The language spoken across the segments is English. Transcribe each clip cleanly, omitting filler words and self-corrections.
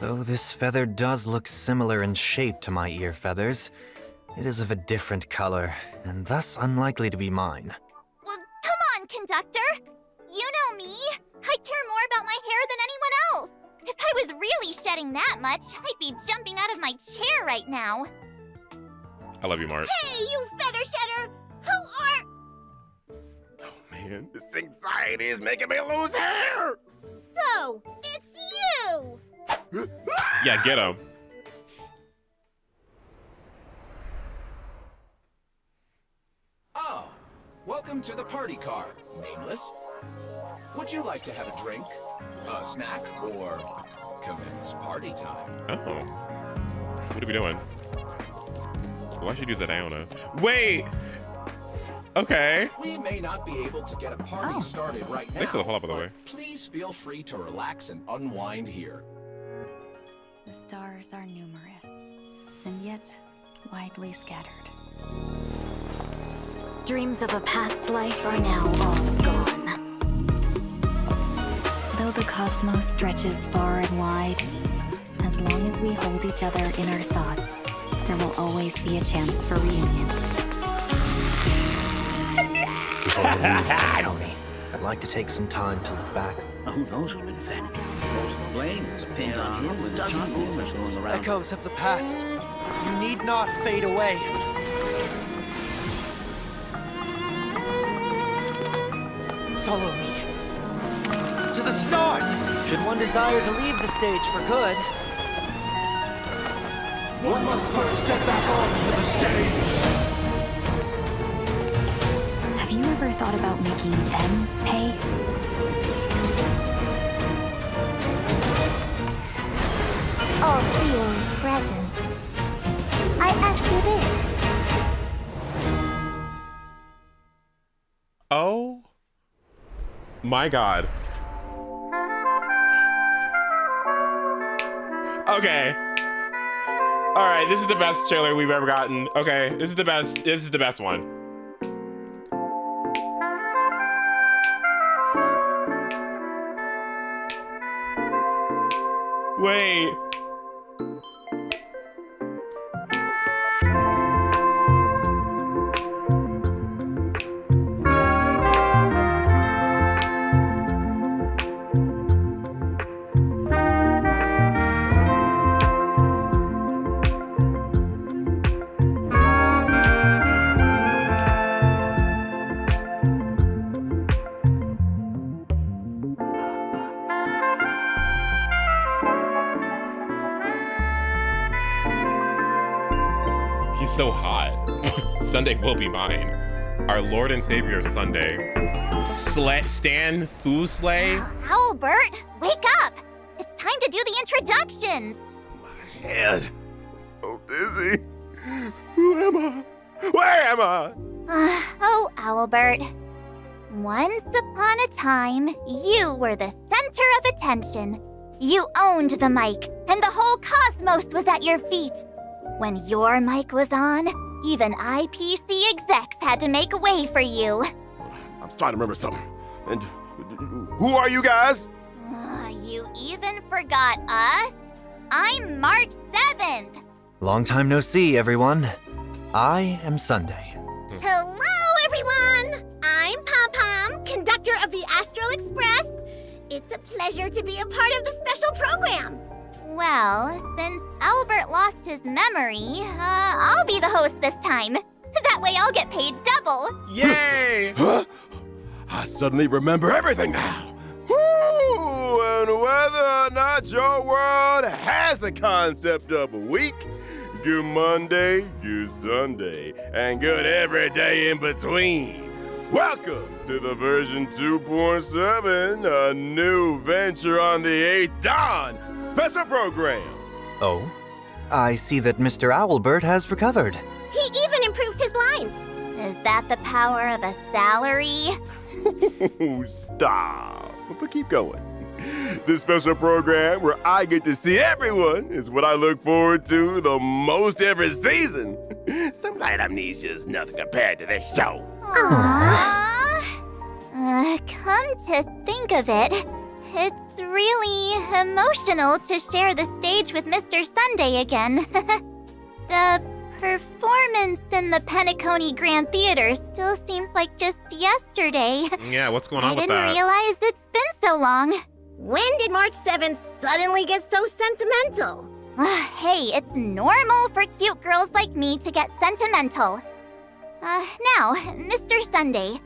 Though this feather does look similar in shape to my ear feathers, it is of a different color, and thus unlikely to be mine. Well, come on, conductor! You know me! I care more about my hair than anyone else! If I was really shedding that much, I'd be jumping out of my chair right now. I love you, Mart. Hey, you feather shedder! Who are... Oh man, this anxiety is making me lose hair! So, it's you! Yeah, get him. Ah, welcome to the party car, nameless. Would you like to have a drink, a snack, or commence party time? Oh. What are we doing? Why should you do that, I don't know. Wait! Okay. We may not be able to get a party started right now. Thanks for the follow-up, by the but way. Please feel free to relax and unwind here. The stars are numerous, and yet widely scattered. Dreams of a past life are now all gone. Though the cosmos stretches far and wide, as long as we hold each other in our thoughts, there will always be a chance for reunion. Before we leave the county, I'd like to take some time to look back. Who knows who's been the fan? Blame is pinned on him with a dozen rumors going around. Echoes of the past. You need not fade away. Follow me. To the stars! Should one desire to leave the stage for good, one must first step back onto the stage. Have you ever thought about making them pay? All seeing presence. I ask you this. Oh my god. Okay. Alright, this is the best trailer we've ever gotten. Okay, this is the best. This is the best one. Wait. He's so hot. Sunday will be mine. Our Lord and Savior Sunday. Stan Thusley. Albert, wake up! It's time to do the introductions! My head. I'm so dizzy. Who am I? Where am I? Oh, Albert. Once upon a time, you were the center of attention. You owned the mic, and the whole cosmos was at your feet. When your mic was on, even IPC execs had to make way for you. I'm starting to remember something. And who are you guys? You even forgot us? I'm March 7th. Long time no see, everyone. I am Sunday. Hello, everyone! I'm Pom-Pom, conductor of the Astral Express. It's a pleasure to be a part of the special program. Well, since Albert lost his memory, I'll be the host this time. That way I'll get paid double. Yay! Huh? I suddenly remember everything now. Woo! And whether or not your world has the concept of a week, good Monday, good Sunday, and good every day in between. Welcome to the version 2.7, a new venture on the 8th Dawn special program. Oh? I see that Mr. Owlbert has recovered. He even improved his lines. Is that the power of a salary? Stop. But keep going. This special program where I get to see everyone is what I look forward to the most every season. Some light amnesia is nothing compared to this show. Aww. Come to think of it, it's really emotional to share the stage with Mr. Sunday again. The performance in the Penacony Grand Theater still seems like just yesterday. Yeah, what's going on I with didn't that? realize it's been so long. When did March 7th suddenly get so sentimental? Hey, it's normal for cute girls like me to get sentimental. Now, Mr. Sunday,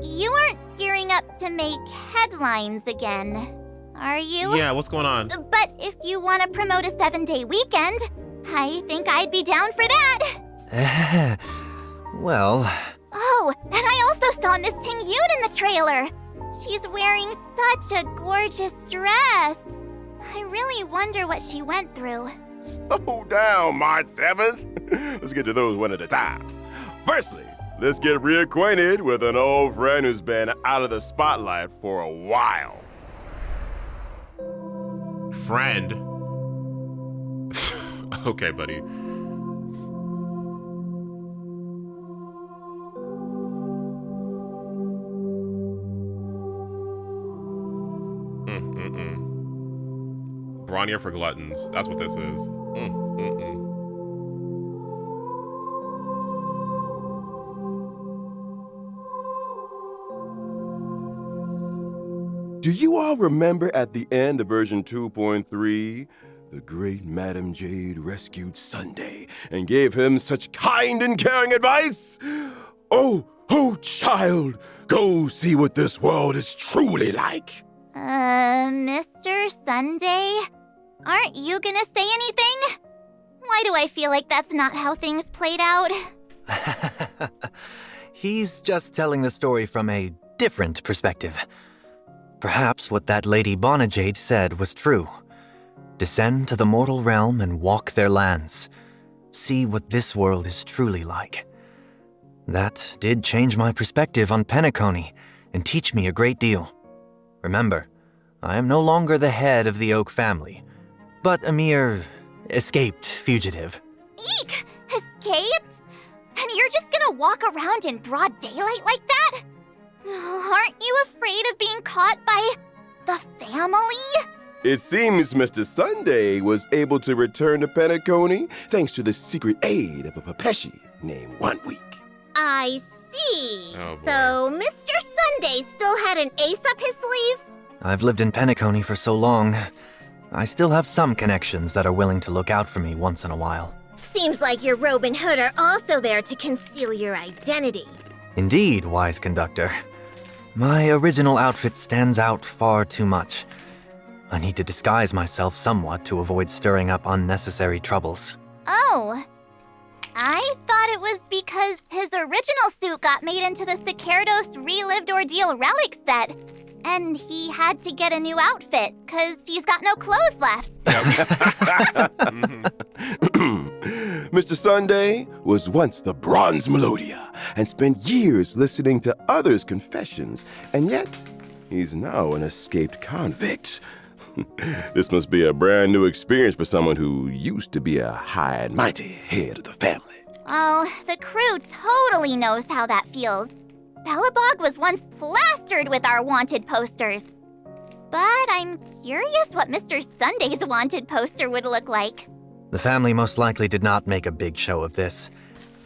you aren't gearing up to make headlines again, are you? Yeah, what's going on? But if you want to promote a 7-day weekend, I think I'd be down for that. Well, Oh, and I also saw Miss Ting-Yoon in the trailer. She's wearing such a gorgeous dress. I really wonder what she went through. Slow down, March 7th. Let's get to those one at a time. Firstly, let's get reacquainted with an old friend who's been out of the spotlight for a while. Friend? Okay, buddy. Bronnier for gluttons. That's what this is. Do you all remember at the end of version 2.3, the great Madam Jade rescued Sunday and gave him such kind and caring advice? Oh, child, go see what this world is truly like. Mr. Sunday? Aren't you gonna say anything? Why do I feel like that's not how things played out? he's just telling the story from a different perspective. Perhaps what that Lady Bonajade said was true. Descend to the mortal realm and walk their lands. See what this world is truly like. That did change my perspective on Penacony and teach me a great deal. Remember, I am no longer the head of the Oak family, but a mere escaped fugitive. Eek! Escaped? And you're just gonna walk around in broad daylight like that? Aren't you afraid of being caught by the family? It seems Mr. Sunday was able to return to Penacony thanks to the secret aid of a Pepeshi named One Week. I see. Oh, boy. So Mr. Sunday still had an ace up his sleeve? I've lived in Penacony for so long, I still have some connections that are willing to look out for me once in a while. Seems like your robe and hood are also there to conceal your identity. Indeed, wise conductor. My original outfit stands out far too much. I need to disguise myself somewhat to avoid stirring up unnecessary troubles. Oh. I thought it was because his original suit got made into the Sicardos Relived Ordeal relic set, and he had to get a new outfit, because he's got no clothes left. Mr. Sunday was once the Bronze Melodia and spent years listening to others' confessions, and yet he's now an escaped convict. This must be a brand new experience for someone who used to be a high and mighty head of the family. Oh, the crew totally knows how that feels. Bellabog was once plastered with our wanted posters. But I'm curious what Mr. Sunday's wanted poster would look like. The family most likely did not make a big show of this,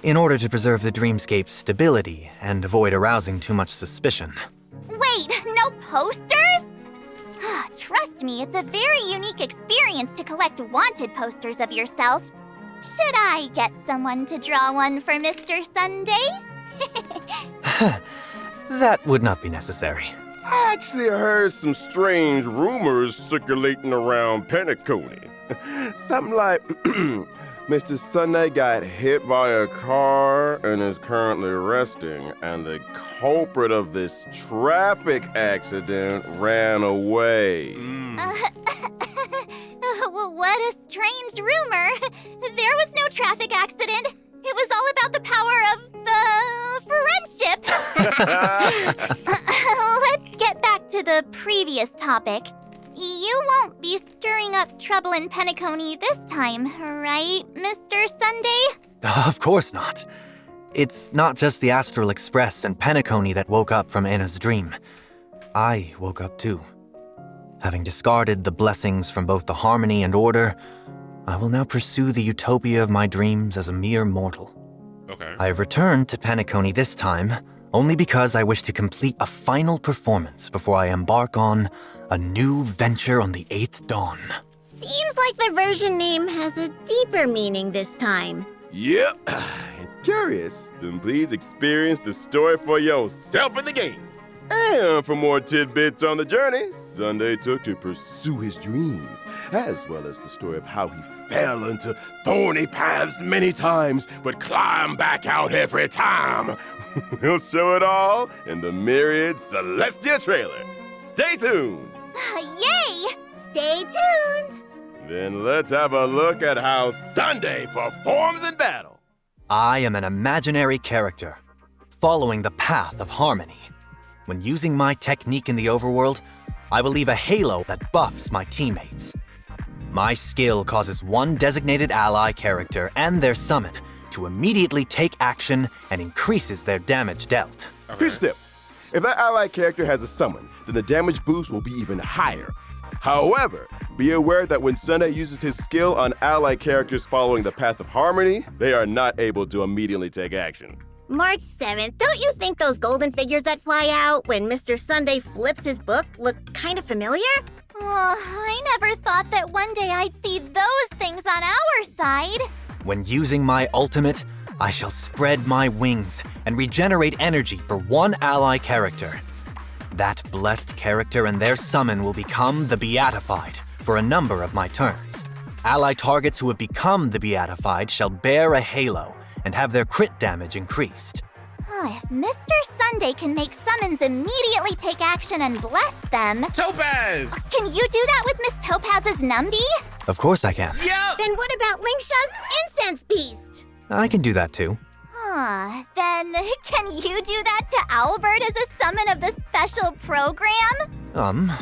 in order to preserve the dreamscape's stability and avoid arousing too much suspicion. Wait, no posters? Trust me, it's a very unique experience to collect wanted posters of yourself. Should I get someone to draw one for Mr. Sunday? That would not be necessary. I actually heard some strange rumors circulating around Penacony. Something like Mr. Sunday got hit by a car and is currently resting, and the culprit of this traffic accident ran away. What a strange rumor. There was no traffic accident. It was all about the power of friendship. Let's get back to the previous topic. You won't be stirring up trouble in Penacony this time, right, Mr. Sunday? Of course not. It's not just the Astral Express and Penacony that woke up from Anna's dream. I woke up too. Having discarded the blessings from both the harmony and order, I will now pursue the utopia of my dreams as a mere mortal. Okay. I have returned to Penacony this time only because I wish to complete a final performance before I embark on a new venture on the 8th dawn. Seems like the version name has a deeper meaning this time. Yep. It's curious. Then please experience the story for yourself in the game. And for more tidbits on the journey Sunday took to pursue his dreams, as well as the story of how he fell into thorny paths many times, but climbed back out every time. We'll show it all in the Myriad Celestia trailer. Stay tuned. Yay! Stay tuned. Then let's have a look at how Sunday performs in battle. I am an imaginary character, following the path of harmony. When using my technique in the overworld, I will leave a halo that buffs my teammates. My skill causes one designated ally character and their summon to immediately take action and increases their damage dealt. Here's the tip. If that ally character has a summon, then the damage boost will be even higher. However, be aware that when Sunday uses his skill on ally characters following the path of harmony, they are not able to immediately take action. March 7th, don't you think those golden figures that fly out when Mr. Sunday flips his book look kind of familiar? Oh, I never thought that one day I'd see those things on our side. When using my ultimate, I shall spread my wings and regenerate energy for one ally character. That blessed character and their summon will become the Beatified for a number of my turns. Ally targets who have become the Beatified shall bear a halo and have their crit damage increased. If Mr. Sunday can make summons immediately take action and bless them, Topaz! can you do that with Miss Topaz's Numby? Of course I can. Yep! Then what about Linksha's Incense Beast? I can do that too. Then can you do that to Owlbird as a summon of the special program?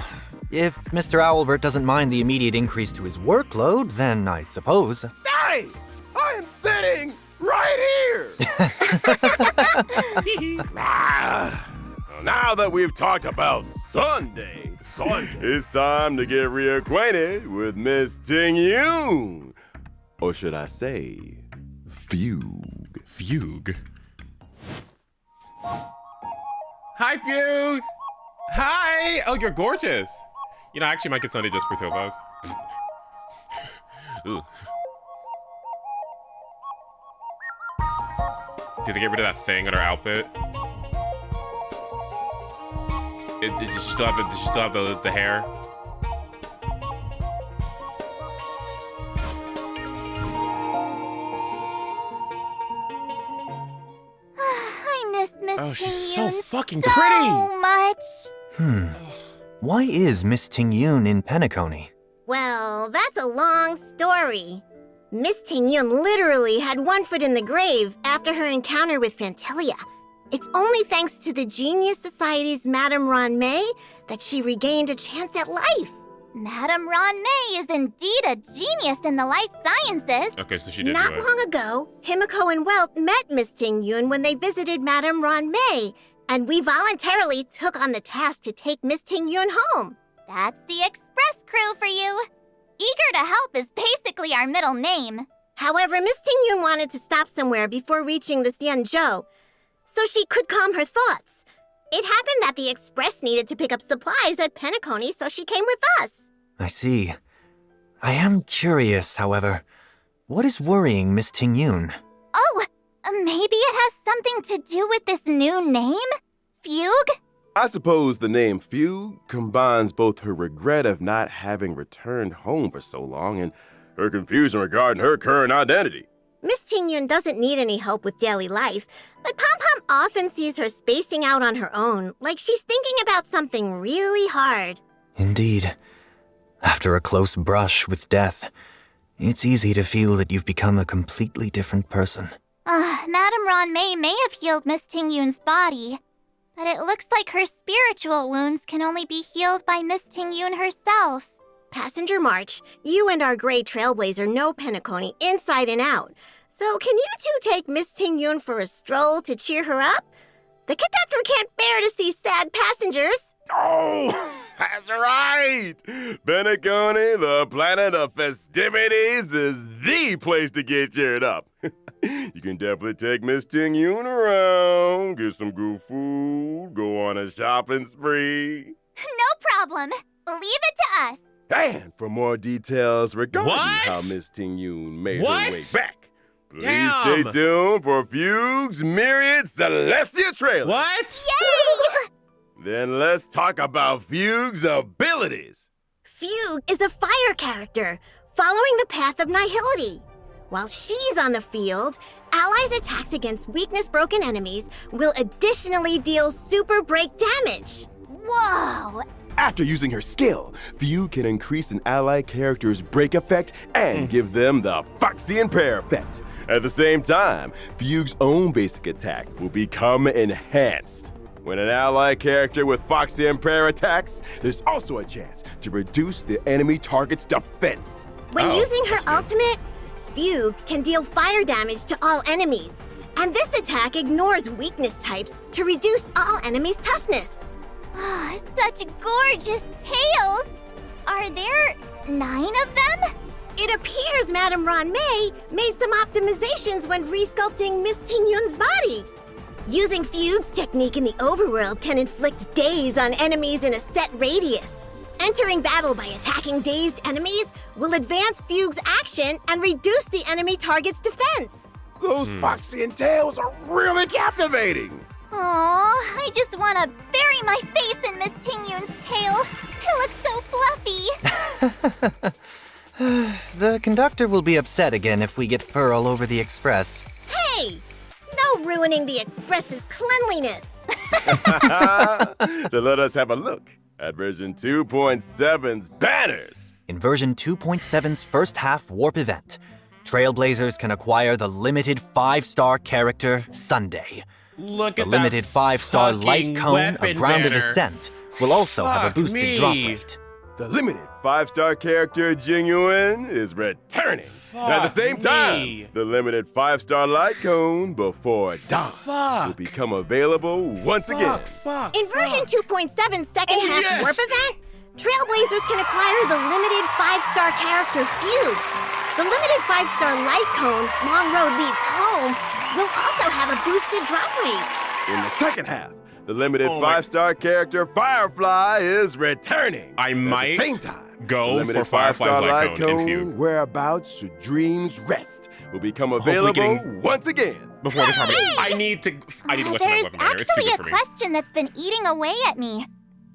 If Mr. Owlbert doesn't mind the immediate increase to his workload, then I suppose. Hey! I am sitting right here! Now that we've talked about Sunday, it's time to get reacquainted with Miss Ting Yoon. Or should I say, Fugue. Fugue. Hi, Fugue! Hi! Oh, you're gorgeous! You know, I actually might get Sunday just for Topaz. Ooh. Did they get rid of that thing on her outfit? Does she still have the hair? I miss Miss Oh, she's so Ting Yoon fucking so pretty! much. Why is Miss Ting Yoon in Penacony? Well, that's a long story. Miss Ting Yoon literally had one foot in the grave after her encounter with Fantelia. It's only thanks to the Genius Society's Madame Ron May that she regained a chance at life. Madame Ron May is indeed a genius in the life sciences. Okay, so she did Not do it. long ago, Himiko and Welt met Miss Ting Yoon when they visited Madame Ron May, and we voluntarily took on the task to take Miss Ting Yoon home. That's the express crew for you. Eager to help is basically our middle name. However, Miss Ting Yoon wanted to stop somewhere before reaching the Xianzhou, so she could calm her thoughts. It happened that the Express needed to pick up supplies at Penacony, so she came with us. I see. I am curious, however. What is worrying Miss Ting Yoon? Oh, maybe it has something to do with this new name? Fugue? I suppose the name Fugue combines both her regret of not having returned home for so long and her confusion regarding her current identity. Miss Ting Yoon doesn't need any help with daily life, but Pom Pom often sees her spacing out on her own, like she's thinking about something really hard. Indeed. After a close brush with death, it's easy to feel that you've become a completely different person. Madame Ron may have healed Miss Ting Yoon's body, but it looks like her spiritual wounds can only be healed by Miss Ting Yoon herself. Passenger March, you and our gray trailblazer know Penacony inside and out. So can you two take Miss Ting Yoon for a stroll to cheer her up? The conductor can't bear to see sad passengers. Oh, that's right. Penacony, the planet of festivities, is the place to get cheered up. You can definitely take Miss Ting Yun around, get some good food, go on a shopping spree. No problem. Leave it to us. And for more details regarding What? how Miss Ting Yun made What? her way back, please Damn. stay tuned for Fugue's Myriad Celestia trailer. What? Yay! Then let's talk about Fugue's abilities. Fugue is a fire character, following the path of nihility. While she's on the field, allies' attacks against weakness-broken enemies will additionally deal super break damage. Whoa! After using her skill, Fugue can increase an ally character's break effect and give them the Foxy and Prayer effect. At the same time, Fugue's own basic attack will become enhanced. When an ally character with Foxy and Prayer attacks, there's also a chance to reduce the enemy target's defense. When Oh, using her that's good. ultimate, Fugue can deal fire damage to all enemies. And this attack ignores weakness types to reduce all enemies' toughness. Ah, such gorgeous tails! Are there 9 of them? It appears Madame Ron May made some optimizations when resculpting Miss Ting Yun's body. Using Fugue's technique in the overworld can inflict daze on enemies in a set radius. Entering battle by attacking dazed enemies will advance Fugue's action and reduce the enemy target's defense. Those Foxy and Tails are really captivating. Aw, I just want to bury my face in Miss Ting Yun's tail. It looks so fluffy. The conductor will be upset again if we get fur all over the express. Hey! No ruining the Express's cleanliness! Then let us have a look at version 2.7's banners. In version 2.7's first half warp event, Trailblazers can acquire the limited 5-star character Sunday. Look The at limited that 5-star light fucking cone weapon of grounded banner. ascent will also have a Fuck boosted drop me. rate. The limited 5-star character Genuine is returning. And at the Fuck same me. time, the limited 5-star light cone Before Dawn will Fuck. become available once again. Fuck. In version 2.7's second Oh, half yes! warp event, Trailblazers can acquire the limited 5-star character Fugue. The limited 5-star light cone, Long Road Leads Home, will also have a boosted drop rate. In the second half, the limited Oh my- 5-star character Firefly is returning. I At might the same time, go the limited for Firefly's 5-star light cone in Fugue. Whereabouts should dreams rest will become Hopefully available getting- once again. Before the comment, I need to watch my There's weapon banner. It's too actually good a for me. question that's been eating away at me.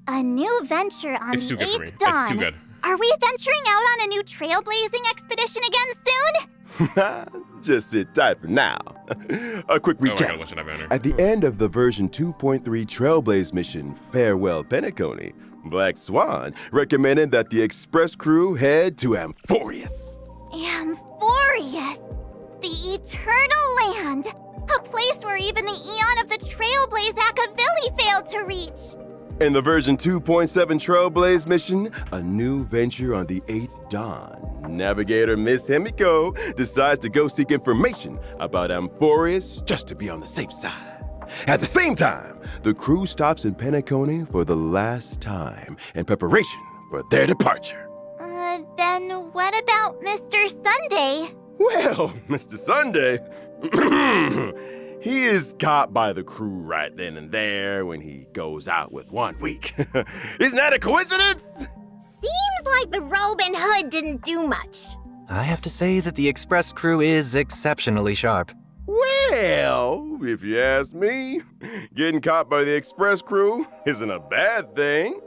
A new venture on It's too the good for me. 8th dawn. It's too good. Are we venturing out on a new trailblazing expedition again soon? Just sit tight for now. A quick Oh my recap. god, what should I banner? At the end of the version 2.3 Trailblaze mission, Farewell Penacony, Black Swan recommended that the express crew head to Amphorius. Amphorius, the eternal land. A place where even the Eon of the Trailblaze Akavilli failed to reach. In the version 2.7 Trailblaze mission, a new venture on the 8th dawn, Navigator Miss Himiko decides to go seek information about Amphorius just to be on the safe side. At the same time, the crew stops in Penacony for the last time in preparation for their departure. Then what about Mr. Sunday? Well, Mr. Sunday, he is caught by the crew right then and there when he goes out with 1 week. Isn't that a coincidence? Seems like the robe and hood didn't do much. I have to say that the express crew is exceptionally sharp. Well, if you ask me, getting caught by the express crew isn't a bad thing.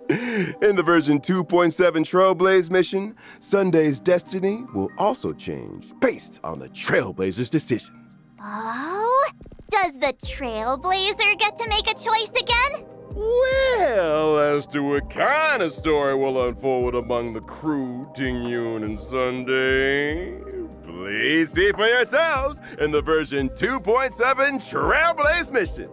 In the version 2.7 Trailblaze mission, Sunday's destiny will also change based on the Trailblazers' decisions. Oh? Does the Trailblazer get to make a choice again? Well, as to what kind of story will unfold among the crew, Ting Yun and Sunday, please see for yourselves in the version 2.7 Trailblaze mission.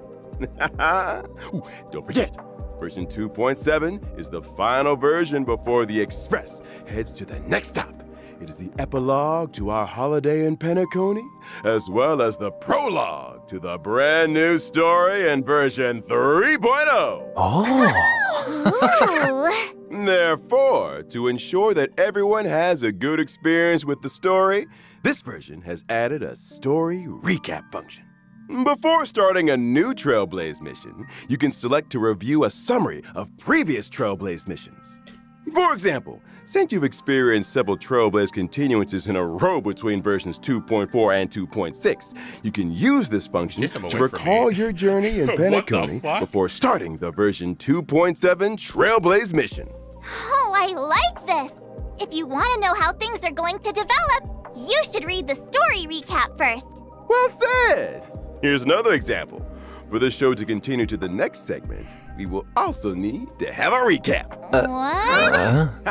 Ooh, don't forget, version 2.7 is the final version before the Express heads to the next stop. It is the epilogue to our holiday in Penacony, as well as the prologue to the brand new story in version 3.0. Oh! Ooh. And therefore, to ensure that everyone has a good experience with the story, this version has added a story recap function. Before starting a new Trailblaze mission, you can select to review a summary of previous Trailblaze missions. For example, since you've experienced several Trailblaze continuances in a row between versions 2.4 and 2.6, you can use this function to recall your journey in What the Penacony fuck? before starting the version 2.7 Trailblaze mission. Oh, I like this! If you want to know how things are going to develop, you should read the story recap first. Well said! Here's another example. For the show to continue to the next segment, we will also need to have a recap. What?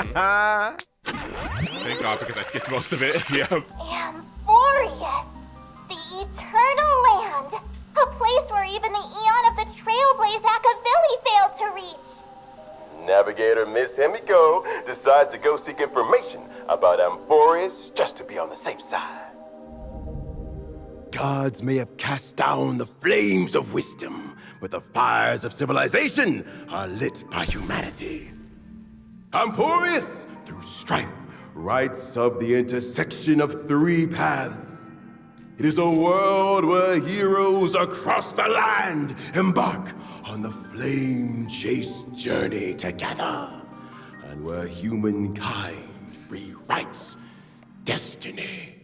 Thank God, because I skipped most of it. Yeah. Amphorius, the eternal land, a place where even the Eon of the Trailblaze Akavili failed to reach. Navigator Miss Himiko decides to go seek information about Amphorius just to be on the safe side. Gods may have cast down the flames of wisdom, but the fires of civilization are lit by humanity. Amphorius, through strife, writes of the intersection of three paths. It is a world where heroes across the land embark on the flame-chased journey together, and where humankind rewrites destiny.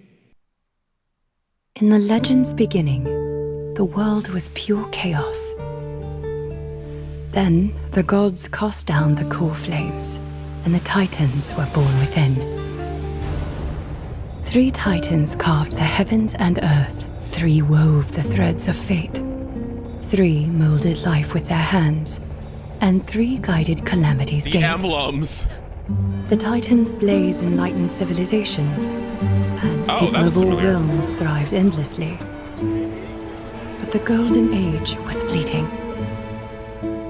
In the legend's beginning, the world was pure chaos. Then the gods cast down the core flames, and the Titans were born within. 3 Titans carved the heavens and earth, 3 wove the threads of fate, 3 molded life with their hands, and 3 guided calamity's The gate. emblems. The Titans blaze enlightened civilizations, and Oh, people that of was all familiar. realms thrived endlessly. But the Golden Age was fleeting,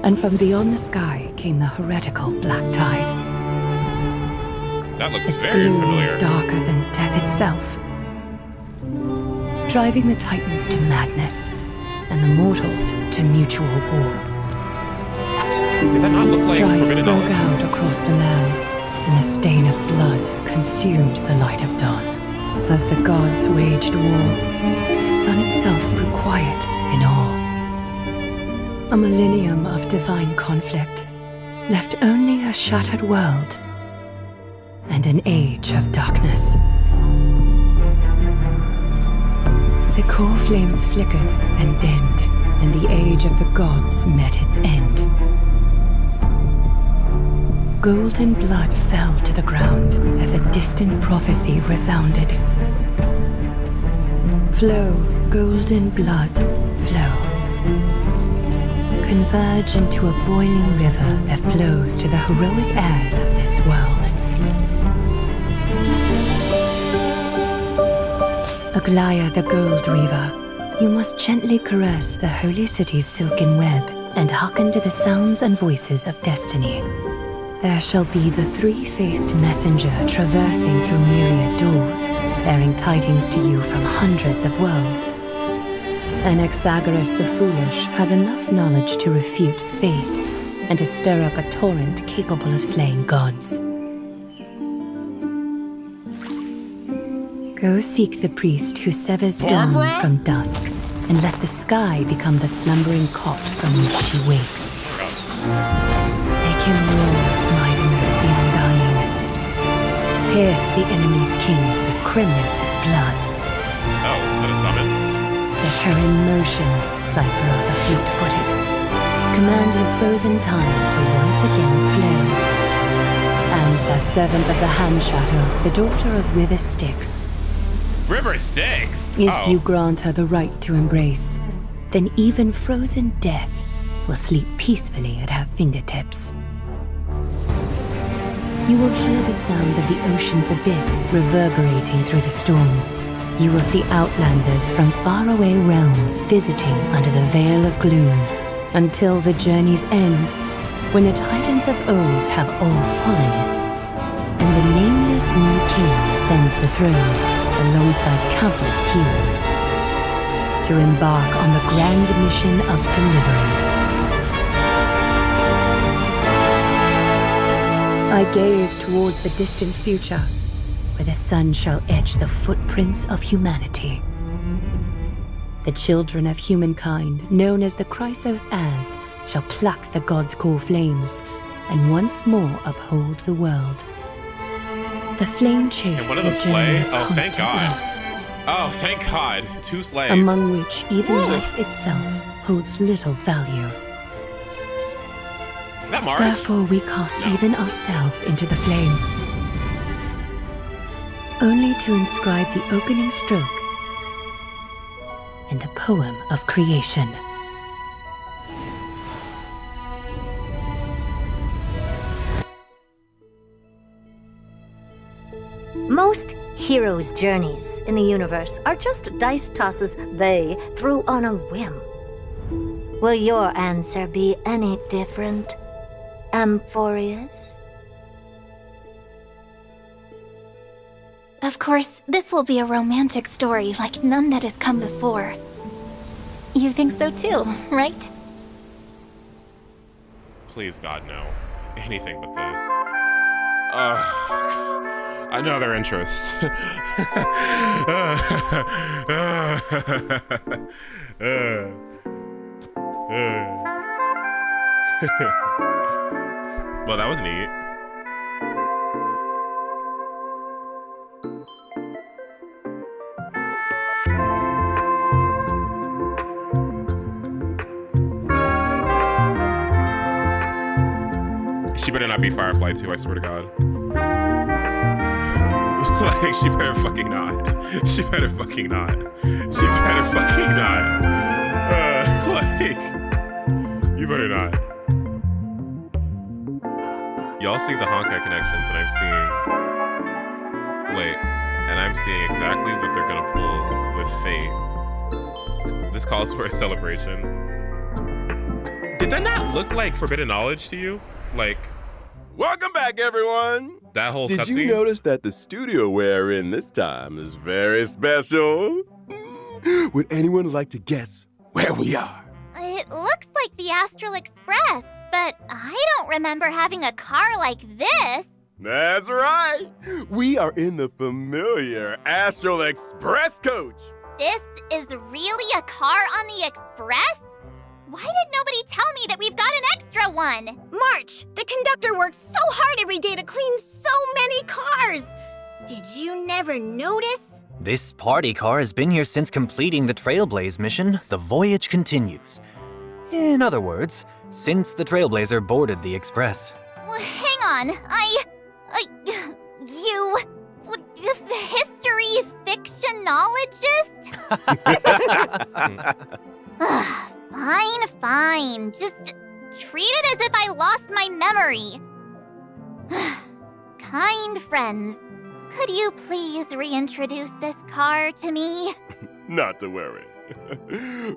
and from beyond the sky came the heretical Black Tide. That looks Its very gloom was familiar. darker than death itself, driving the Titans to madness, and the mortals to mutual war. Did that not look like Strife Forbidden broke Knowledge? out across the land, and the stain of blood consumed the light of dawn. As the gods waged war, the sun itself grew quiet in awe. A millennium of divine conflict left only a shattered world and an age of darkness. The core flames flickered and dimmed, and the age of the gods met its end. Golden blood fell to the ground as a distant prophecy resounded. Flow, golden blood, flow. Converge into a boiling river that flows to the heroic heirs of this world. Aglaya the Gold Weaver, you must gently caress the holy city's silken web and hearken to the sounds and voices of destiny. There shall be the 3-faced messenger traversing through myriad doors, bearing tidings to you from hundreds of worlds. Anaxagoras the Foolish has enough knowledge to refute faith and to stir up a torrent capable of slaying gods. Go seek the priest who severs dawn from dusk, and let the sky become the slumbering cot from which she wakes. Make him roar, Mightiness the Undying. Pierce the enemy's king with Kremnos' blood. Oh, that is summon. Set her in motion, Cypher the fleet-footed. Command the frozen time to once again flow. And that servant of the Hand Shadow, the daughter of River Styx. River Styx? If Oh. you grant her the right to embrace, then even frozen death will sleep peacefully at her fingertips. You will hear the sound of the ocean's abyss reverberating through the storm. You will see outlanders from faraway realms visiting under the veil of gloom, until the journey's end, when the titans of old have all fallen, and the nameless new king ascends the throne alongside countless heroes, to embark on the grand mission of deliverance. I gaze towards the distant future, where the sun shall etch the footprints of humanity. The children of humankind, known as the Chrysos heirs, shall pluck the god's core flames and once more uphold the world. The flame chase Can one of is a them journey slay? of Oh, thank constant God. loss, Oh, thank God. 2 slaves. among which even life itself holds little value. Is that Mars? Therefore we cast even ourselves into the flame, only to inscribe the opening stroke in the poem of creation. Most heroes' journeys in the universe are just dice tosses they threw on a whim. Will your answer be any different, Amphorius? Of course, this will be a romantic story like none that has come before. You think so too, right? Please, God, no. Anything but this. Another interest. Well, that was neat. She better not be Firefly too, I swear to God. Like, she better fucking not. She better fucking not. She better fucking not. Like, you better not. Y'all see the Honkai connections, and I'm seeing exactly what they're gonna pull with Fate. This calls for a celebration. Did that not look like forbidden knowledge to you? Like, Welcome back, everyone. that whole Did you cutscene? notice that the studio we're in this time is very special? Would anyone like to guess where we are? It looks like the Astral Express, but I don't remember having a car like this. That's right. We are in the familiar Astral Express coach. This is really a car on the Express? Why did nobody tell me that we've got an extra one? March, the conductor works so hard every day to clean so many cars. Did you never notice? This party car has been here since completing the Trailblaze mission. The voyage continues. In other words, since the Trailblazer boarded the Express. Well, hang on, you, the history fictionologist? Fine. Just treat it as if I lost my memory. Kind friends, could you please reintroduce this car to me? Not to worry.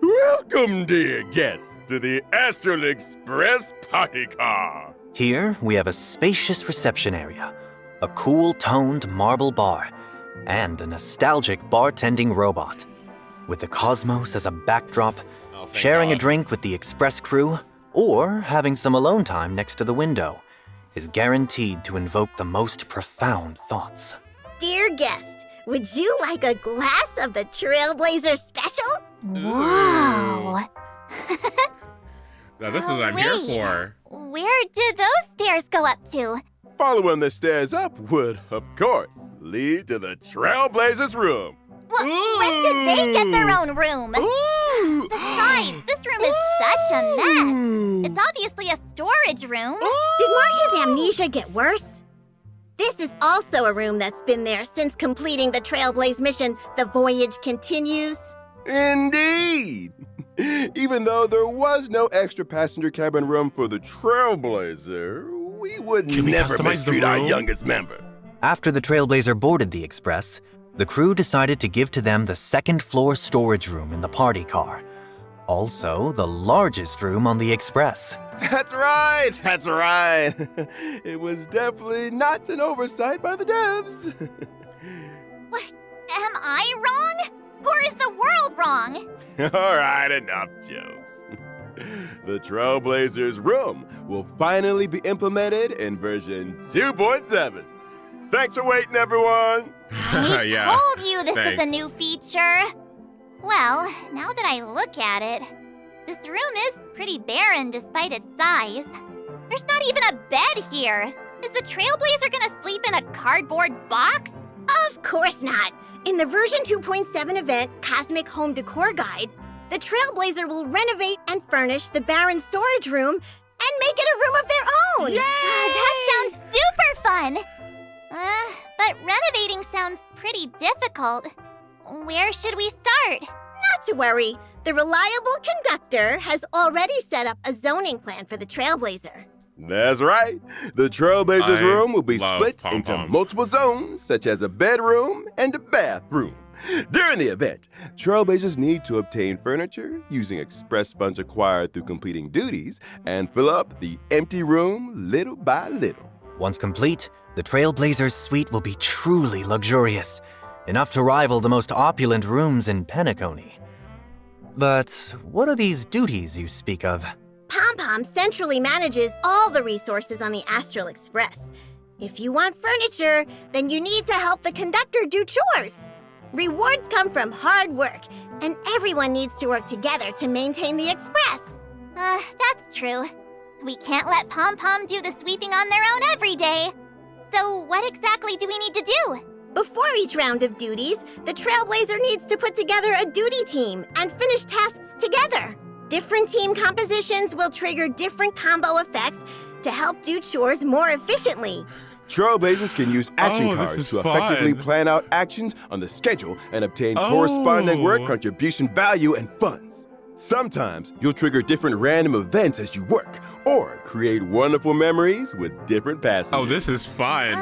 Welcome, dear guests, to the Astral Express party car. Here, we have a spacious reception area, a cool-toned marble bar, and a nostalgic bartending robot. With the cosmos as a backdrop, Thank sharing a God. drink with the Express crew, or having some alone time next to the window, is guaranteed to invoke the most profound thoughts. Dear guest, would you like a glass of the Trailblazer Special? Wow. Now, this is what I'm here Wait. for. Where did those stairs go up to? Following the stairs up would, of course, lead to the Trailblazers' room. When did they get their own room? Besides, this room is such a mess. It's obviously a storage room. Did Marcia's amnesia get worse? This is also a room that's been there since completing the Trailblaze mission. The voyage continues. Indeed. Even though there was no extra passenger cabin room for the Trailblazer, we would Can we never customize the mistreat our room? youngest member. After the Trailblazer boarded the Express, the crew decided to give to them the second-floor storage room in the party car. Also, the largest room on the Express. That's right. It was definitely not an oversight by the devs. What? Am I wrong? Or is the world wrong? All right, enough jokes. The Trailblazers room will finally be implemented in version 2.7. Thanks for waiting, everyone. I Yeah, told you this was a thanks. new feature. Well, now that I look at it, this room is pretty barren despite its size. There's not even a bed here. Is the Trailblazer gonna sleep in a cardboard box? Of course not. In the version 2.7 event, Cosmic Home Decor Guide, the Trailblazer will renovate and furnish the barren storage room and make it a room of their own. That sounds super fun! But renovating sounds pretty difficult. Where should we start? Not to worry. The reliable conductor has already set up a zoning plan for the Trailblazer. That's right. The Trailblazers I room will be love split Pom into Pom. multiple zones, such as a bedroom and a bathroom. During the event, Trailblazers need to obtain furniture using express funds acquired through completing duties and fill up the empty room little by little. Once complete, the Trailblazers suite will be truly luxurious, enough to rival the most opulent rooms in Penacony. But what are these duties you speak of? Pom-Pom centrally manages all the resources on the Astral Express. If you want furniture, then you need to help the conductor do chores. Rewards come from hard work, and everyone needs to work together to maintain the express. That's true. We can't let Pom Pom do the sweeping on their own every day. So what exactly do we need to do? Before each round of duties, the Trailblazer needs to put together a duty team and finish tasks together. Different team compositions will trigger different combo effects to help do chores more efficiently. Trailblazers can use action Oh, this cards is to effectively fun. plan out actions on the schedule and obtain corresponding work contribution value and funds. Sometimes you'll trigger different random events as you work, or create wonderful memories with different passengers. Oh, this is fun.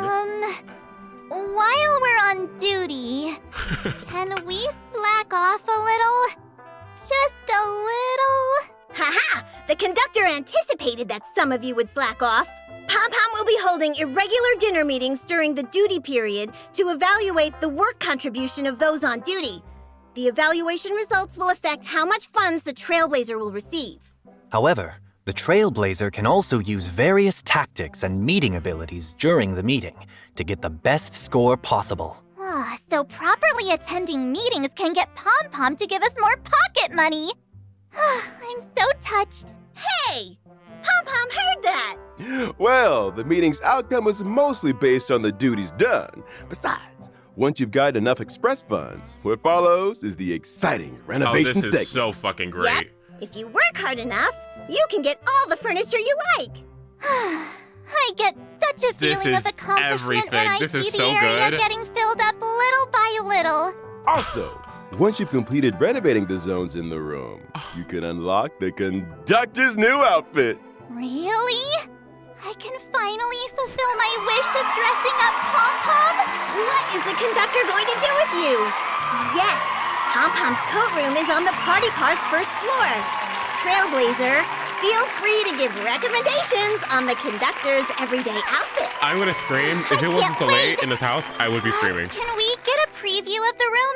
While we're on duty, can we slack off a little? Just a little? Haha! The conductor anticipated that some of you would slack off. Pom-Pom will be holding irregular dinner meetings during the duty period to evaluate the work contribution of those on duty. The evaluation results will affect how much funds the Trailblazer will receive. However, the Trailblazer can also use various tactics and meeting abilities during the meeting to get the best score possible. So properly attending meetings can get Pom Pom to give us more pocket money. I'm so touched. Hey! Pom-Pom heard that! Well, the meeting's outcome was mostly based on the duties done. Besides, once you've got enough express funds, what follows is the exciting Oh, renovation this is segment. so fucking great. Yep. If you work hard enough, you can get all the furniture you like. I get such a This feeling of is accomplishment when everything. I This see is the so area good. getting filled up little by little. Also, once you've completed renovating the zones in the room, you can unlock the conductor's new outfit. Really? I can finally fulfill my wish of dressing up Pom Pom? What is the conductor going to do with you? Yes, Pom-Pom's coat room is on the party car's first floor. Trailblazer, feel free to give recommendations on the conductor's everyday outfit. I'm gonna scream. If it wasn't so late in this house, I would be screaming. Can we get a preview of the room?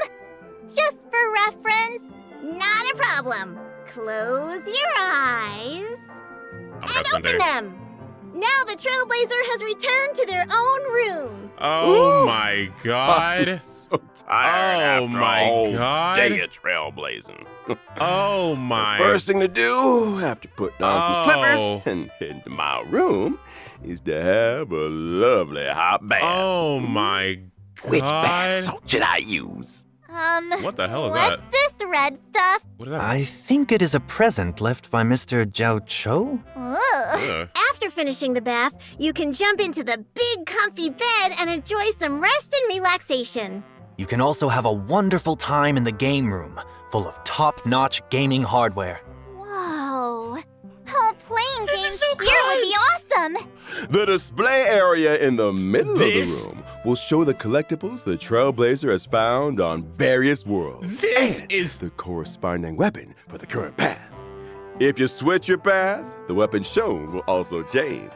Just for reference. Not a problem. Close your eyes Oh my and God, open Sunday. them. Now the Trailblazer has returned to their own room. Oh my I'm God. so tired Oh after my a whole God. day of trailblazing. Oh my. First thing to do after putting on some Oh. slippers and heading to my room is to have a lovely hot bath. Oh my God. Which bath salt should I use? What the hell is What's this red stuff? What is that? I think it is a present left by Mr. Jiao Cho? Ugh. Ugh. After finishing the bath, you can jump into the big comfy bed and enjoy some rest and relaxation. You can also have a wonderful time in the game room, full of top-notch gaming hardware. Whoa. Oh, playing games here would be awesome. The display area in the middle of This- the room will show the collectibles the Trailblazer has found on various worlds. This and is. the corresponding weapon for the current path. If you switch your path, the weapon shown will also change.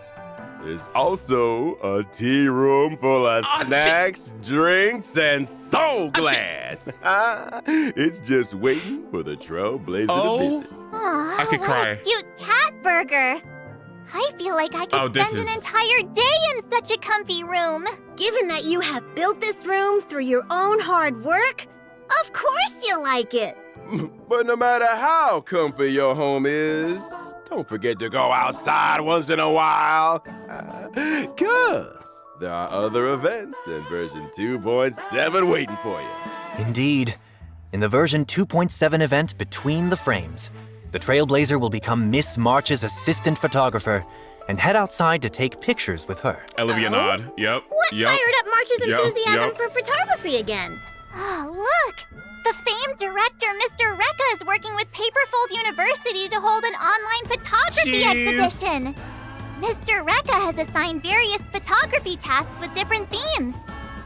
There's also a tea room full of snacks, drinks, and so glad. It's just waiting for the trailblazer to visit. Aw, I could what cry. a cute cat burger. I feel like I could this spend an is- entire day in such a comfy room. Given that you have built this room through your own hard work, of course you'll like it. But no matter how comfy your home is, don't forget to go outside once in a while. Cause there are other events in version 2.7 waiting for you. Indeed. In the version 2.7 event Between the Frames, the Trailblazer will become Miss March's assistant photographer and head outside to take pictures with her. Olivia nod. Yep. What Yep. fired up March's Yep, enthusiasm yep. for photography again? Oh, look! The famed director, Mr. Rekka, is working with Paperfold University to hold an online photography Jeez. exhibition. Mr. Rekka has assigned various photography tasks with different themes.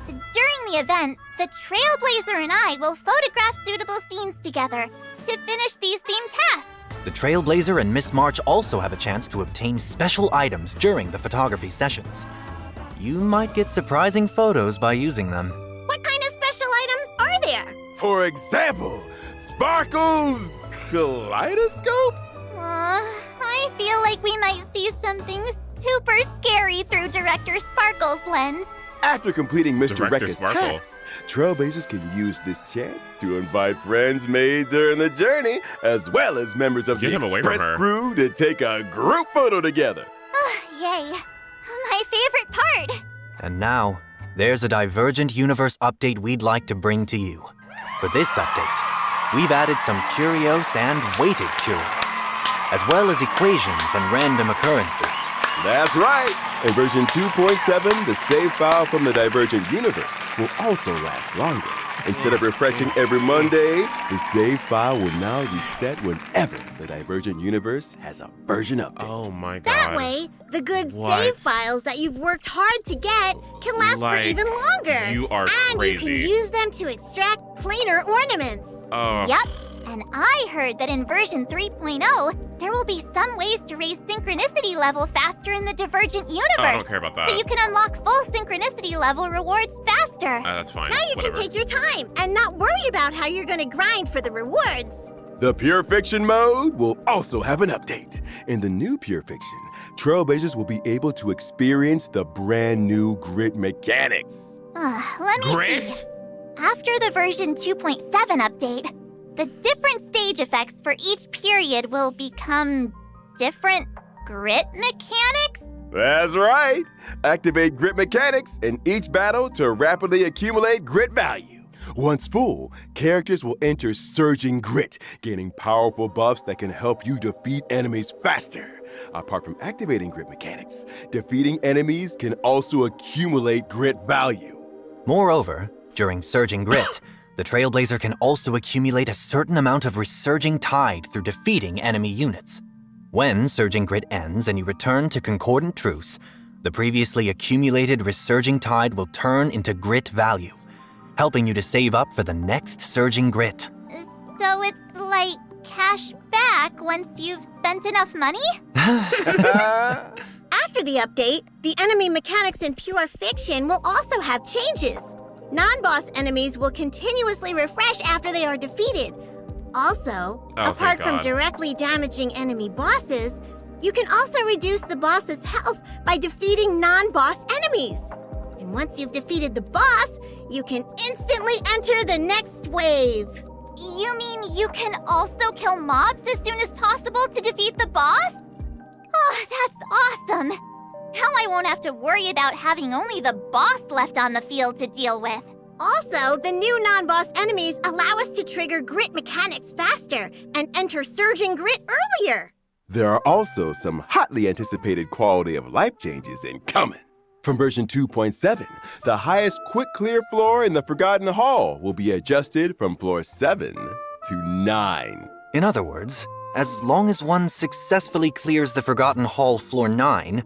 During the event, the Trailblazer and I will photograph suitable scenes together to finish these themed tasks. The Trailblazer and Miss March also have a chance to obtain special items during the photography sessions. You might get surprising photos by using them. What kind of special items are there? For example, Sparkle's kaleidoscope? I feel like we might see something super scary through Director Sparkle's lens. After completing Mr. Director Rekka's Sparkle. tasks, Trailblazers can use this chance to invite friends made during the journey, as well as members of Get the him away from Express her. crew to take a group photo together. Yay. My favorite part. And now, there's a Divergent Universe update we'd like to bring to you. For this update, we've added some curios and weighted curios, as well as equations and random occurrences. That's right. In version 2.7, the save file from the Divergent Universe will also last longer. Instead of refreshing every Monday, the save file will now reset whenever the Divergent Universe has a version update. Oh my god. That way, the good What? save files that you've worked hard to get can last Like, for even longer. you are and you can crazy. use them to extract planar ornaments. Oh. Yep. And I heard that in version 3.0, there will be some ways to raise synchronicity level faster in the Divergent Universe. Oh, I don't care about that. So you can unlock full synchronicity level rewards faster. That's fine. Now you Whatever. can take your time and not worry about how you're going to grind for the rewards. The Pure Fiction mode will also have an update. In the new Pure Fiction, Trailblazers will be able to experience the brand new grit mechanics. Let me see. Grit? After the version 2.7 update, the different stage effects for each period will become different grit mechanics? That's right. Activate grit mechanics in each battle to rapidly accumulate grit value. Once full, characters will enter Surging Grit, gaining powerful buffs that can help you defeat enemies faster. Apart from activating grit mechanics, defeating enemies can also accumulate grit value. Moreover, during Surging Grit, the Trailblazer can also accumulate a certain amount of Resurging Tide through defeating enemy units. When Surging Grit ends and you return to Concordant Truce, the previously accumulated Resurging Tide will turn into Grit value, helping you to save up for the next Surging Grit. So it's like cash back once you've spent enough money? After the update, the enemy mechanics in Pure Fiction will also have changes. Non-boss enemies will continuously refresh after they are defeated. Also, Oh, apart thank from God. directly damaging enemy bosses, you can also reduce the boss's health by defeating non-boss enemies. And once you've defeated the boss, you can instantly enter the next wave. You mean you can also kill mobs as soon as possible to defeat the boss? Oh, that's awesome! Now I won't have to worry about having only the boss left on the field to deal with. Also, the new non-boss enemies allow us to trigger grit mechanics faster and enter Surging Grit earlier. There are also some hotly anticipated quality of life changes incoming. From version 2.7, the highest quick clear floor in the Forgotten Hall will be adjusted from floor 7 to 9. In other words, as long as one successfully clears the Forgotten Hall floor 9,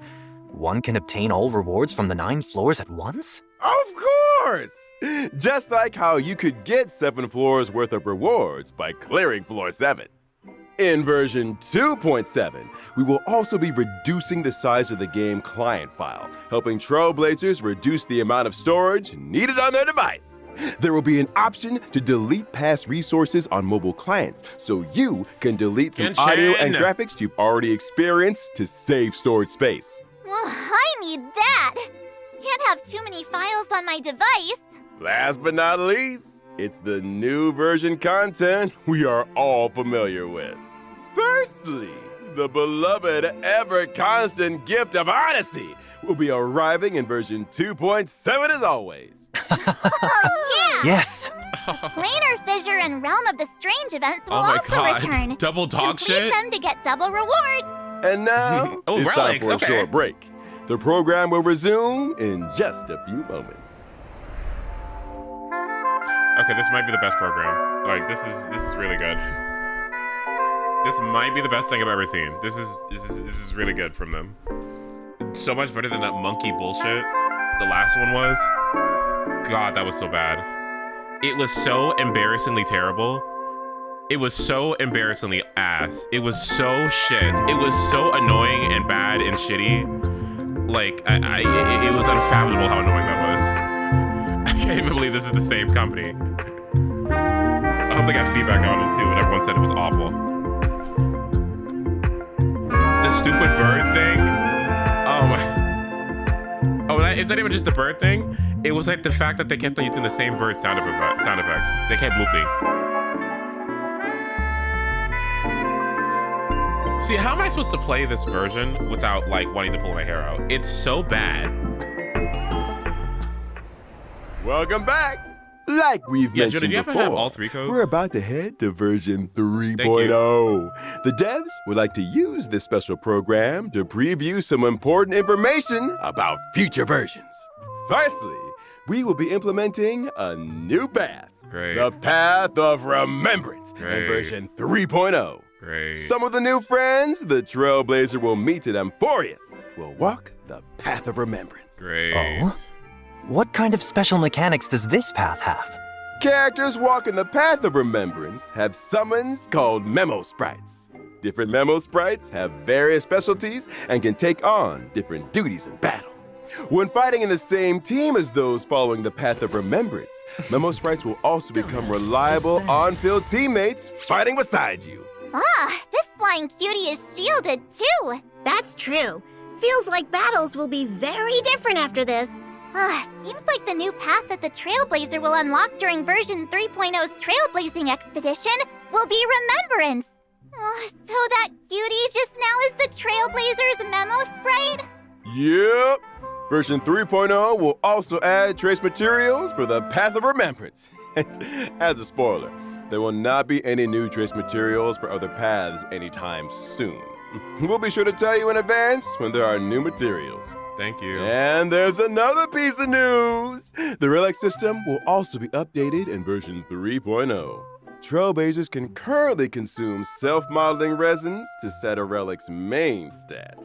one can obtain all rewards from the 9 floors at once? Of course! Just like how you could get 7 floors worth of rewards by clearing floor 7. In version 2.7, we will also be reducing the size of the game client file, helping Trailblazers reduce the amount of storage needed on their device. There will be an option to delete past resources on mobile clients, so you can delete some audio and graphics you've already experienced to save storage space. Well, I need that. Can't have too many files on my device. Last but not least, it's the new version content we are all familiar with. Firstly, the beloved ever-constant gift of honesty will be arriving in version 2.7 as always. Oh, yeah! Yes! Planar Fissure and Realm of the Strange events will also return. Double dog Complete shit? them to get double rewards. And now, Oh, it's relics, time for a okay. short break. The program will resume in just a few moments. Okay, this might be the best program. Like, this is really good. This might be the best thing I've ever seen. This is really good from them. So much better than that monkey bullshit the last one was. God, that was so bad. It was so embarrassingly terrible. It was so embarrassingly ass. It was so shit. It was so annoying and bad and shitty. Like, it was unfathomable how annoying that was. I can't even believe this is the same company. I hope they got feedback on it too, and everyone said it was awful. The stupid bird thing. Oh my. Oh, it's not even just the bird thing. It was like the fact that they kept on using the same bird sound effects. They kept looping. See, how am I supposed to play this version without like wanting to pull my hair out? It's so bad. Welcome back. Like we've mentioned Judah, do you have to before, have all three codes? we're about to head to version 3.0. The devs would like to use this special program to preview some important information about future versions. Firstly, we will be implementing a new path. Great. The Path of Remembrance Great. in version 3.0. Great. Some of the new friends the Trailblazer will meet at Amphorius will walk the Path of Remembrance. Great. Oh? What kind of special mechanics does this path have? Characters walking the Path of Remembrance have summons called Memo Sprites. Different Memo Sprites have various specialties and can take on different duties in battle. When fighting in the same team as those following the Path of Remembrance, Memo Sprites will also become reliable on-field teammates fighting beside you. Ah, this flying cutie is shielded too. That's true. Feels like battles will be very different after this. Ah, seems like the new path that the Trailblazer will unlock during version 3.0's Trailblazing Expedition will be Remembrance. Oh, so that cutie just now is the Trailblazer's Memo Sprite? Yep. Version 3.0 will also add trace materials for the Path of Remembrance. As a spoiler, there will not be any new trace materials for other paths anytime soon. We'll be sure to tell you in advance when there are new materials. Thank you. And there's another piece of news. The relic system will also be updated in version 3.0. Trailblazers can currently consume self-modeling resins to set a relic's main stat.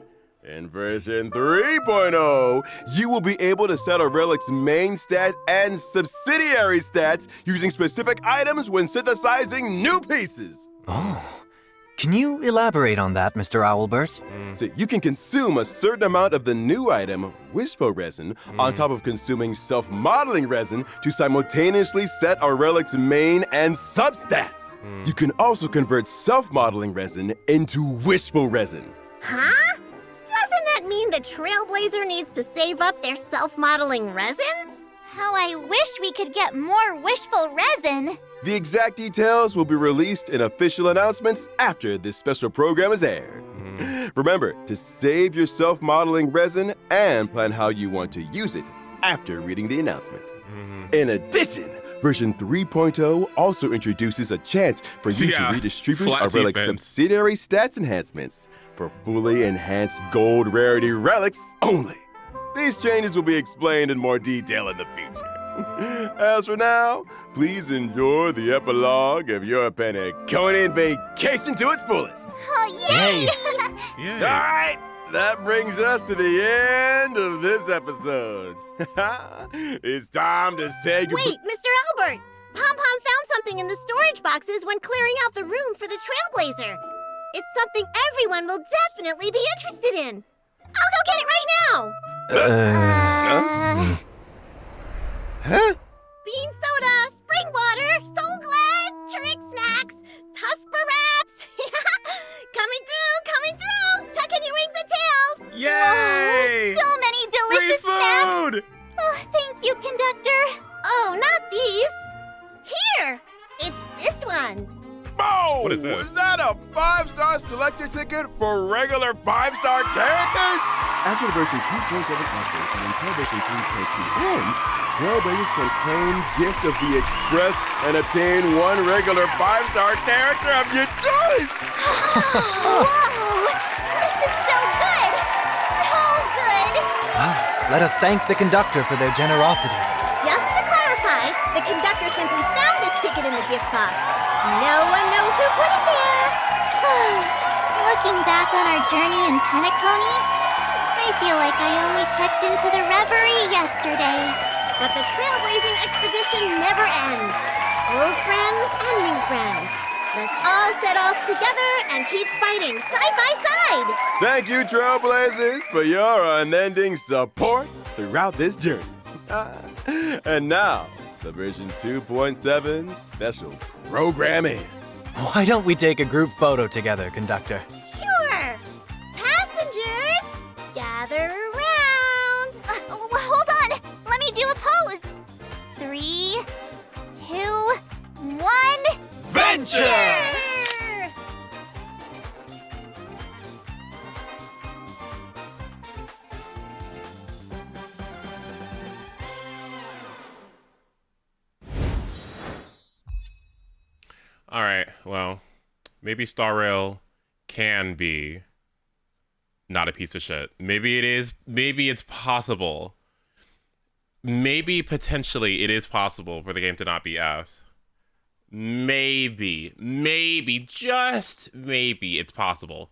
In version 3.0, you will be able to set a relic's main stat and subsidiary stats using specific items when synthesizing new pieces. Oh. Can you elaborate on that, Mr. Owlbert? So you can consume a certain amount of the new item, Wishful Resin, on top of consuming self-modeling resin to simultaneously set a relic's main and substats. You can also convert self-modeling resin into Wishful Resin. Huh? Doesn't that mean the Trailblazer needs to save up their self-modeling resins? How I wish we could get more wishful resin. The exact details will be released in official announcements after this special program is aired. Remember to save your self-modeling resin and plan how you want to use it after reading the announcement. In addition, version 3.0 also introduces a chance for you to redistribute flat a relic's defense. subsidiary stats enhancements for fully enhanced gold rarity relics only. These changes will be explained in more detail in the future. As for now, please enjoy the epilogue of your Penaconian vacation to its fullest. Oh, yay! Yay. All right, that brings us to the end of this episode. It's time to say goodbye. Wait, Mr. Albert! Pom Pom found something in the storage boxes when clearing out the room for the Trailblazer. It's something everyone will definitely be interested in. I'll go get it right now. Huh? Bean soda, spring water, Soul Glad, trick snacks, Tusper wraps. Coming through. Tuck in your wings and tails. Yay! So many delicious Free snacks. food! Oh, thank you, conductor. Oh, not these. Here, it's this one. Oh, What is this? Was that a 5-star selector ticket for regular 5-star characters? After the version 2.7 update and until version 3.2 ends, Trailblazers can claim Gift of the Express and obtain one regular 5-star character of your choice. Whoa! This is so good! So good! Well, let us thank the conductor for their generosity. Just to clarify, the conductor simply found this ticket in the gift box. No one knows who put it there. Looking back on our journey in Penacony, I feel like I only checked into the Reverie yesterday. But the trailblazing expedition never ends. Old friends and new friends. Let's all set off together and keep fighting side by side. Thank you, Trailblazers, for your unending support throughout this journey. And now, the version 2.7 special programming. Why don't we take a group photo together, conductor? Sure. Passengers, gather around. Hold on! Let me do a pose! 3, 2, 1... Venture! All right, well, maybe Star Rail can be not a piece of shit. Maybe it is. Maybe it's possible. Maybe potentially it is possible for the game to not be ass. Maybe, just maybe it's possible.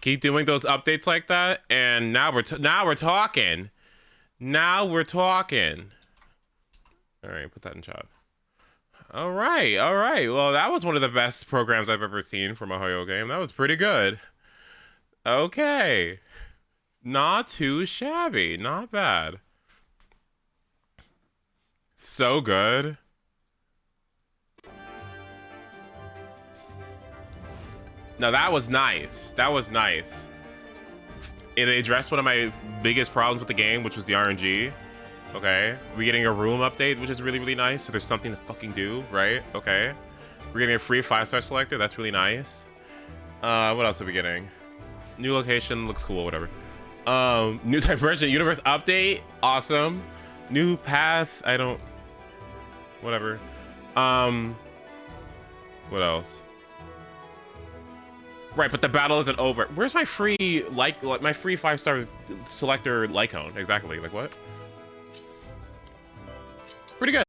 Keep doing those updates like that, and now we're talking. Now we're talking. All right, put that in chat. All right. Well, that was one of the best programs I've ever seen from a Hoyo game. That was pretty good. Okay. Not too shabby. Not bad. So good. Now, that was nice. That was nice. It addressed one of my biggest problems with the game, which was the RNG. Okay, we're getting a room update, which is really, really nice. So there's something to fucking do, right? Okay. We're getting a free 5-star selector. That's really nice. What else are we getting? New location, looks cool, whatever. New Divergent Universe update, awesome. New path, whatever. What else? Right, but the battle isn't over. Where's my free, my free 5-star selector Lycone? Exactly, like what? Pretty good.